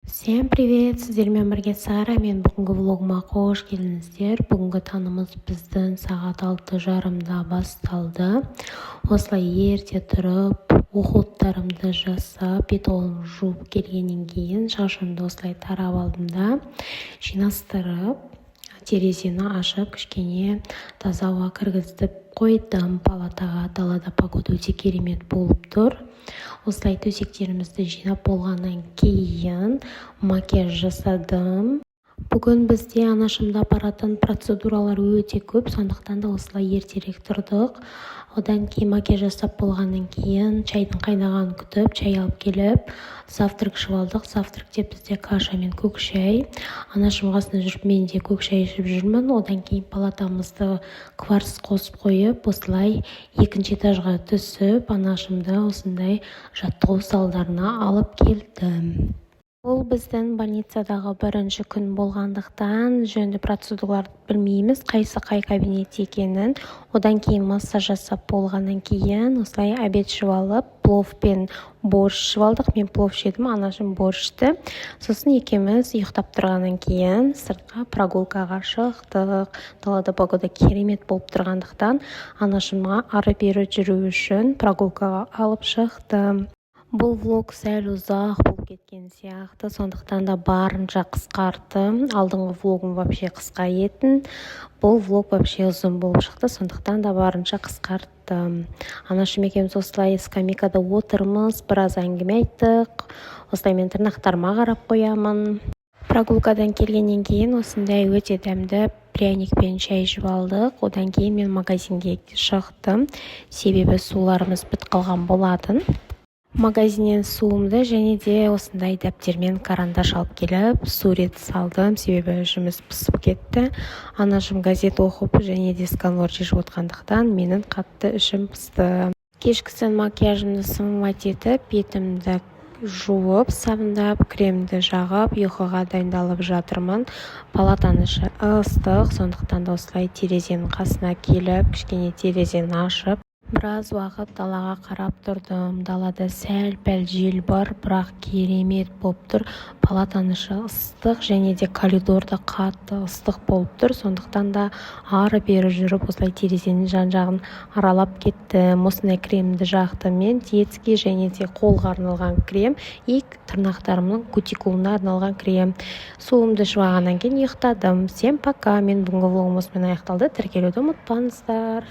Всем привет! Сіздермен бірге Сара. Мен бүгінгі влогыма қош келдіңіздер. Бүгінгі таңымыз біздің сағат 6:30-да басталды. Осылай ерте тұрып, уходтарымды жасап, бет-қолымды жуып келгеннен кейін шашымды осылай тарап алдым да, жинастырып, терезені ашып, кішкене таза ауа кіргізіп қойдым палатаға. Далада погода өте керемет болып тұр. Осылай төсектерімізді жинап болғаннан кейін макияж жасадым. Бүгін бізде анашымда апаратын процедуралар өте көп, сондықтан да осылай ертерек тұрдық. Одан кейін макияж жасап болғаннан кейін чайдың қайнағанын күтіп, чай алып келіп, завтрак ішіп алдық. Завтракте бізде каша мен көк шай. Анашым қасында жүріп, мен де көк шай ішіп жүрмін. Одан кейін палатамызды кварц қосып қойып, осылай екінші этажға түсіп, анашымды осындай жаттығу залдарына алып келдім. Бұл біздің больницадағы бірінші күн болғандықтан жөнді процедураларды білмейміз, қайсы қай кабинет екенін. Одан кейін массаж жасап болғаннан кейін осылай обед ішіп алып, плов пен борщ ішіп алдық. Мен плов жедім, анашым борщты. Сосын екеуміз ұйықтап тұрғаннан кейін сыртқа прогулкаға шықтық. Далада погода керемет болып тұрғандықтан анашымға ары-бері жүру үшін прогулкаға алып шықтым. Бұл влог сәл ұзақ болып кеткен сияқты, сондықтан да барынша қысқарттым. Алдыңғы влогым вообще қысқа етін. Бұл влог вообще ұзын болып шықты, сондықтан да барынша қысқарттым. Анашым екеуміз осылай скамейкада отырмыз, біраз әңгіме айттық. Осылай мен тырнақтарыма қарап қоямын. Прогулкадан келгеннен кейін осындай өте дәмді пряник пен шай ішіп алдық. Одан кейін мен магазинге шықтым, себебі суларымыз бітіп қалған болатын. Магазиннен суымды және де осындай дәптермен карандаш алып келіп, сурет салдым, себебі жұмыс пысып кетті. Анашым газет оқып және де сканор шешіп отқандықтан менің қатты ішім пысты. Кешкісін макияжымды сымбат етіп, бетімді жуып, сабындап, кремді жағып, ұйқыға дайындалып жатырмын. Палатаның іші ыстық, сондықтан да осылай терезенің қасына келіп, кішкене терезені ашып, біраз уақыт далаға қарап тұрдым. Далада сәл-пәл жел бар, бірақ керемет болып тұр. Палатаның іші ыстық және де коридорда қатты ыстық болып тұр. Сондықтан да ары-бері жүріп, осылай терезенің жан-жағын аралап кеттім. Осындай кремді жақтым мен, детский және де қолға арналған крем, и тырнақтарымның кутикулына арналған крем. Суымды ішіп алғаннан кейін ұйықтадым. Всем пока. Мен бүгінгі влогым осымен аяқталды. Тіркелуді ұмытпаңыздар.